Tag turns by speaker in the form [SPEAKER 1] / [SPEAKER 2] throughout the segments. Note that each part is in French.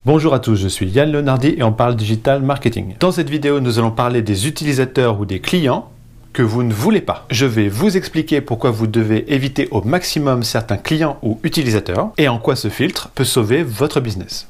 [SPEAKER 1] Bonjour à tous, je suis Yann Leonardi et on parle digital marketing. Dans cette vidéo, nous allons parler des utilisateurs ou des clients que vous ne voulez pas. Je vais vous expliquer pourquoi vous devez éviter au maximum certains clients ou utilisateurs et en quoi ce filtre peut sauver votre business.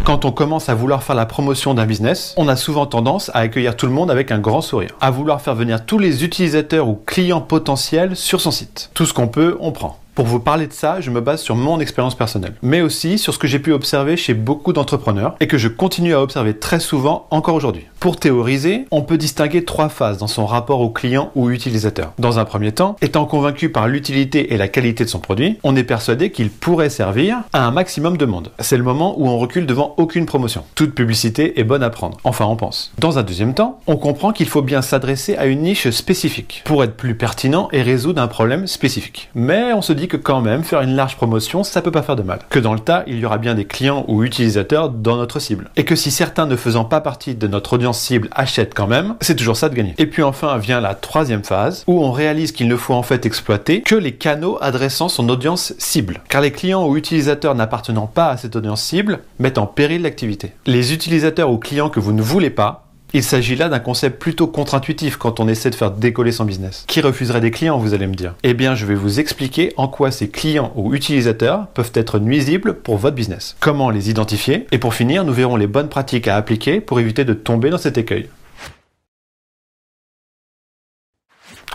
[SPEAKER 1] Quand on commence à vouloir faire la promotion d'un business, on a souvent tendance à accueillir tout le monde avec un grand sourire, à vouloir faire venir tous les utilisateurs ou clients potentiels sur son site. Tout ce qu'on peut, on prend. Pour vous parler de ça, je me base sur mon expérience personnelle, mais aussi sur ce que j'ai pu observer chez beaucoup d'entrepreneurs et que je continue à observer très souvent encore aujourd'hui. Pour théoriser, on peut distinguer trois phases dans son rapport au client ou utilisateur. Dans un premier temps, étant convaincu par l'utilité et la qualité de son produit, on est persuadé qu'il pourrait servir à un maximum de monde. C'est le moment où on recule devant aucune promotion. Toute publicité est bonne à prendre, enfin on pense. Dans un deuxième temps, on comprend qu'il faut bien s'adresser à une niche spécifique pour être plus pertinent et résoudre un problème spécifique. Mais on se dit que quand même, faire une large promotion, ça peut pas faire de mal. Que dans le tas, il y aura bien des clients ou utilisateurs dans notre cible. Et que si certains ne faisant pas partie de notre audience cible achètent quand même, c'est toujours ça de gagner. Et puis enfin vient la troisième phase, où on réalise qu'il ne faut en fait exploiter que les canaux adressant son audience cible. Car les clients ou utilisateurs n'appartenant pas à cette audience cible mettent en péril l'activité. Les utilisateurs ou clients que vous ne voulez pas, il s'agit là d'un concept plutôt contre-intuitif quand on essaie de faire décoller son business. Qui refuserait des clients, vous allez me dire? Eh bien, je vais vous expliquer en quoi ces clients ou utilisateurs peuvent être nuisibles pour votre business. Comment les identifier? Et pour finir, nous verrons les bonnes pratiques à appliquer pour éviter de tomber dans cet écueil.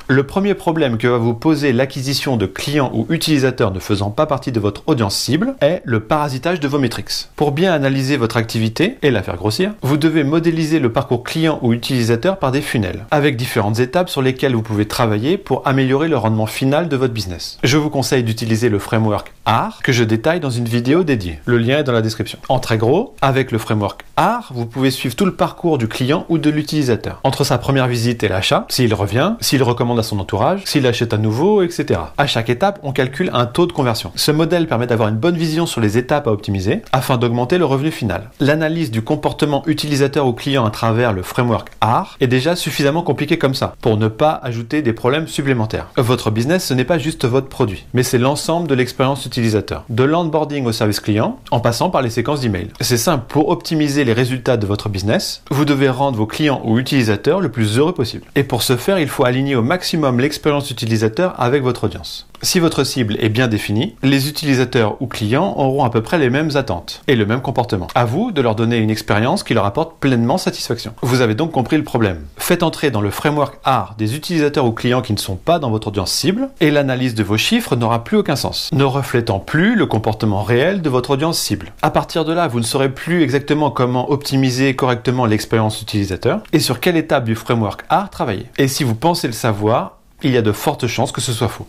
[SPEAKER 1] Le premier problème que va vous poser l'acquisition de clients ou utilisateurs ne faisant pas partie de votre audience cible est le parasitage de vos métriques. Pour bien analyser votre activité et la faire grossir, vous devez modéliser le parcours client ou utilisateur par des funnels, avec différentes étapes sur lesquelles vous pouvez travailler pour améliorer le rendement final de votre business. Je vous conseille d'utiliser le framework ARR que je détaille dans une vidéo dédiée. Le lien est dans la description. En très gros, avec le framework ARR, vous pouvez suivre tout le parcours du client ou de l'utilisateur. Entre sa première visite et l'achat, s'il revient, s'il recommande à son entourage, s'il achète à nouveau, etc. À chaque étape, on calcule un taux de conversion. Ce modèle permet d'avoir une bonne vision sur les étapes à optimiser afin d'augmenter le revenu final. L'analyse du comportement utilisateur ou client à travers le framework ARR est déjà suffisamment compliquée comme ça pour ne pas ajouter des problèmes supplémentaires. Votre business, ce n'est pas juste votre produit, mais c'est l'ensemble de l'expérience utilisateur. De l'onboarding au service client, en passant par les séquences d'email. C'est simple, pour optimiser les résultats de votre business, vous devez rendre vos clients ou utilisateurs le plus heureux possible. Et pour ce faire, il faut aligner au maximum l'expérience utilisateur avec votre audience. Si votre cible est bien définie, les utilisateurs ou clients auront à peu près les mêmes attentes et le même comportement. À vous de leur donner une expérience qui leur apporte pleinement satisfaction. Vous avez donc compris le problème. Faites entrer dans le framework ARR des utilisateurs ou clients qui ne sont pas dans votre audience cible et l'analyse de vos chiffres n'aura plus aucun sens, ne reflétant plus le comportement réel de votre audience cible. À partir de là, vous ne saurez plus exactement comment optimiser correctement l'expérience utilisateur et sur quelle étape du framework ARR travailler. Et si vous pensez le savoir, il y a de fortes chances que ce soit faux.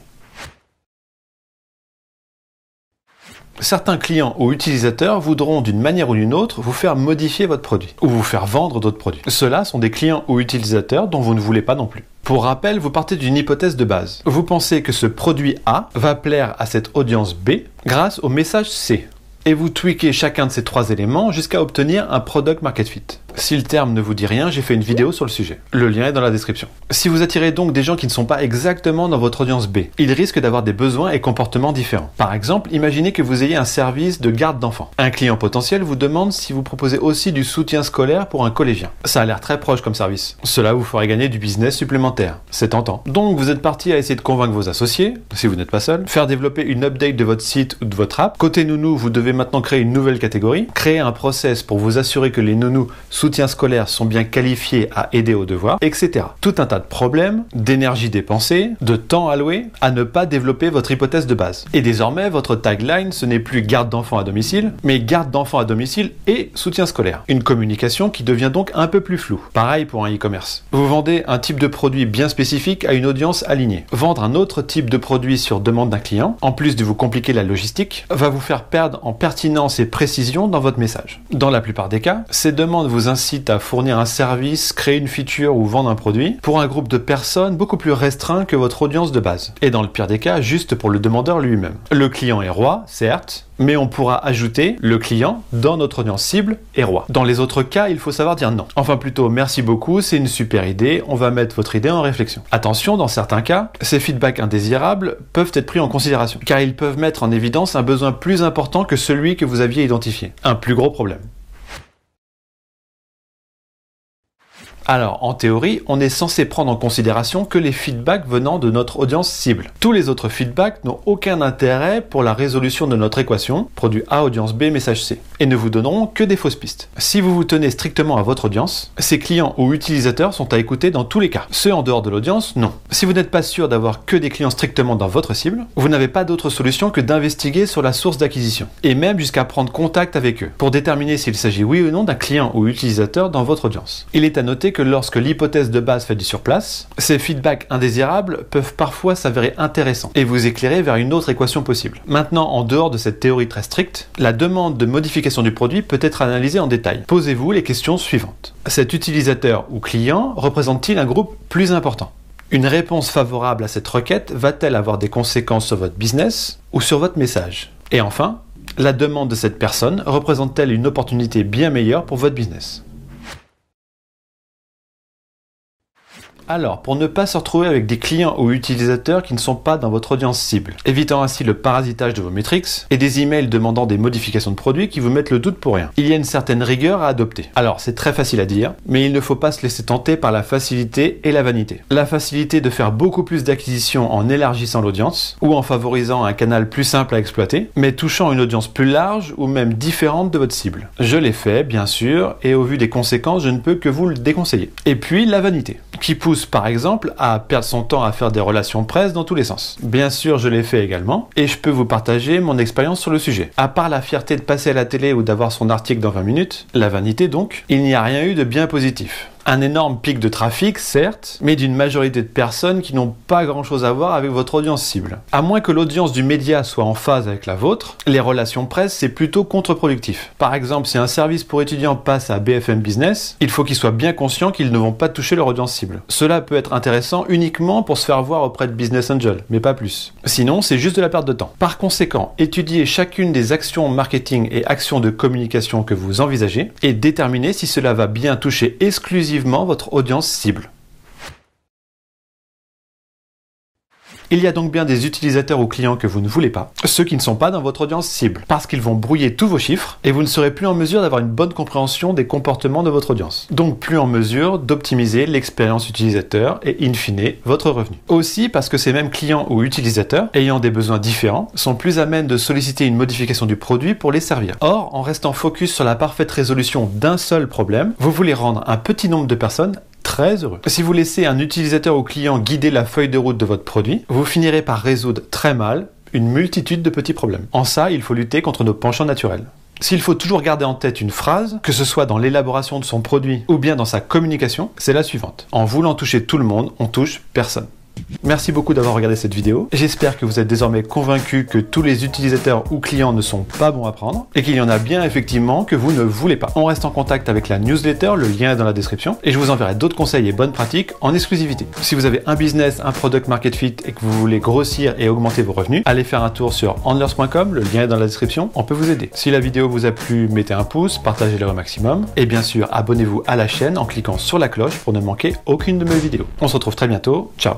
[SPEAKER 1] Certains clients ou utilisateurs voudront d'une manière ou d'une autre vous faire modifier votre produit ou vous faire vendre d'autres produits. Ceux-là sont des clients ou utilisateurs dont vous ne voulez pas non plus. Pour rappel, vous partez d'une hypothèse de base. Vous pensez que ce produit A va plaire à cette audience B grâce au message C. Et vous tweakez chacun de ces trois éléments jusqu'à obtenir un product market fit. Si le terme ne vous dit rien, j'ai fait une vidéo sur le sujet. Le lien est dans la description. Si vous attirez donc des gens qui ne sont pas exactement dans votre audience B, ils risquent d'avoir des besoins et comportements différents. Par exemple, imaginez que vous ayez un service de garde d'enfants. Un client potentiel vous demande si vous proposez aussi du soutien scolaire pour un collégien. Ça a l'air très proche comme service. Cela vous ferait gagner du business supplémentaire. C'est tentant. Donc vous êtes parti à essayer de convaincre vos associés, si vous n'êtes pas seul, faire développer une update de votre site ou de votre app. Côté nounou, vous devez maintenant créer une nouvelle catégorie, créer un process pour vous assurer que les nounous soutiens scolaires sont bien qualifiés à aider aux devoirs, etc. Tout un tas de problèmes, d'énergie dépensée, de temps alloué à ne pas développer votre hypothèse de base. Et désormais, votre tagline, ce n'est plus garde d'enfants à domicile, mais garde d'enfants à domicile et soutien scolaire. Une communication qui devient donc un peu plus floue. Pareil pour un e-commerce. Vous vendez un type de produit bien spécifique à une audience alignée. Vendre un autre type de produit sur demande d'un client, en plus de vous compliquer la logistique, va vous faire perdre en pertinence et précision dans votre message. Dans la plupart des cas, ces demandes vous incitent incite à fournir un service, créer une feature ou vendre un produit pour un groupe de personnes beaucoup plus restreint que votre audience de base. Et dans le pire des cas, juste pour le demandeur lui-même. Le client est roi, certes, mais on pourra ajouter le client dans notre audience cible est roi. Dans les autres cas, il faut savoir dire non. Enfin plutôt, merci beaucoup, c'est une super idée, on va mettre votre idée en réflexion. Attention, dans certains cas, ces feedbacks indésirables peuvent être pris en considération, car ils peuvent mettre en évidence un besoin plus important que celui que vous aviez identifié. Un plus gros problème. Alors, en théorie, on est censé prendre en considération que les feedbacks venant de notre audience cible. Tous les autres feedbacks n'ont aucun intérêt pour la résolution de notre équation, produit A, audience B, message C, et ne vous donneront que des fausses pistes. Si vous vous tenez strictement à votre audience, ces clients ou utilisateurs sont à écouter dans tous les cas. Ceux en dehors de l'audience, non. Si vous n'êtes pas sûr d'avoir que des clients strictement dans votre cible, vous n'avez pas d'autre solution que d'investiguer sur la source d'acquisition, et même jusqu'à prendre contact avec eux, pour déterminer s'il s'agit oui ou non d'un client ou utilisateur dans votre audience. Il est à noter que lorsque l'hypothèse de base fait du surplace, ces feedbacks indésirables peuvent parfois s'avérer intéressants et vous éclairer vers une autre équation possible. Maintenant, en dehors de cette théorie très stricte, la demande de modification du produit peut être analysée en détail. Posez-vous les questions suivantes. Cet utilisateur ou client représente-t-il un groupe plus important ? Une réponse favorable à cette requête va-t-elle avoir des conséquences sur votre business ou sur votre message ? Et enfin, la demande de cette personne représente-t-elle une opportunité bien meilleure pour votre business ? Alors, pour ne pas se retrouver avec des clients ou utilisateurs qui ne sont pas dans votre audience cible, évitant ainsi le parasitage de vos métriques et des emails demandant des modifications de produits qui vous mettent le doute pour rien, il y a une certaine rigueur à adopter. Alors, c'est très facile à dire, mais il ne faut pas se laisser tenter par la facilité et la vanité. La facilité de faire beaucoup plus d'acquisitions en élargissant l'audience, ou en favorisant un canal plus simple à exploiter, mais touchant une audience plus large ou même différente de votre cible. Je l'ai fait, bien sûr, et au vu des conséquences, je ne peux que vous le déconseiller. Et puis, la vanité, qui pousse par exemple à perdre son temps à faire des relations presse dans tous les sens. Bien sûr, je l'ai fait également, et je peux vous partager mon expérience sur le sujet. À part la fierté de passer à la télé ou d'avoir son article dans 20 minutes, la vanité donc, il n'y a rien eu de bien positif. Un énorme pic de trafic, certes, mais d'une majorité de personnes qui n'ont pas grand-chose à voir avec votre audience cible. À moins que l'audience du média soit en phase avec la vôtre, les relations presse, c'est plutôt contre-productif. Par exemple, si un service pour étudiants passe à BFM Business, il faut qu'ils soient bien conscients qu'ils ne vont pas toucher leur audience cible. Cela peut être intéressant uniquement pour se faire voir auprès de Business Angel, mais pas plus. Sinon, c'est juste de la perte de temps. Par conséquent, étudiez chacune des actions marketing et actions de communication que vous envisagez et déterminez si cela va bien toucher exclusivement votre audience cible. Il y a donc bien des utilisateurs ou clients que vous ne voulez pas, ceux qui ne sont pas dans votre audience cible, parce qu'ils vont brouiller tous vos chiffres et vous ne serez plus en mesure d'avoir une bonne compréhension des comportements de votre audience. Donc plus en mesure d'optimiser l'expérience utilisateur et in fine votre revenu. Aussi parce que ces mêmes clients ou utilisateurs, ayant des besoins différents, sont plus à même de solliciter une modification du produit pour les servir. Or, en restant focus sur la parfaite résolution d'un seul problème, vous voulez rendre un petit nombre de personnes très heureux. Si vous laissez un utilisateur ou client guider la feuille de route de votre produit, vous finirez par résoudre très mal une multitude de petits problèmes. En ça, il faut lutter contre nos penchants naturels. S'il faut toujours garder en tête une phrase, que ce soit dans l'élaboration de son produit ou bien dans sa communication, c'est la suivante. En voulant toucher tout le monde, on touche personne. Merci beaucoup d'avoir regardé cette vidéo. J'espère que vous êtes désormais convaincus que tous les utilisateurs ou clients ne sont pas bons à prendre et qu'il y en a bien effectivement que vous ne voulez pas. On reste en contact avec la newsletter, le lien est dans la description et je vous enverrai d'autres conseils et bonnes pratiques en exclusivité. Si vous avez un business, un product market fit et que vous voulez grossir et augmenter vos revenus, allez faire un tour sur handlers.com, le lien est dans la description, on peut vous aider. Si la vidéo vous a plu, mettez un pouce, partagez-le au maximum et bien sûr abonnez-vous à la chaîne en cliquant sur la cloche pour ne manquer aucune de mes vidéos. On se retrouve très bientôt, ciao.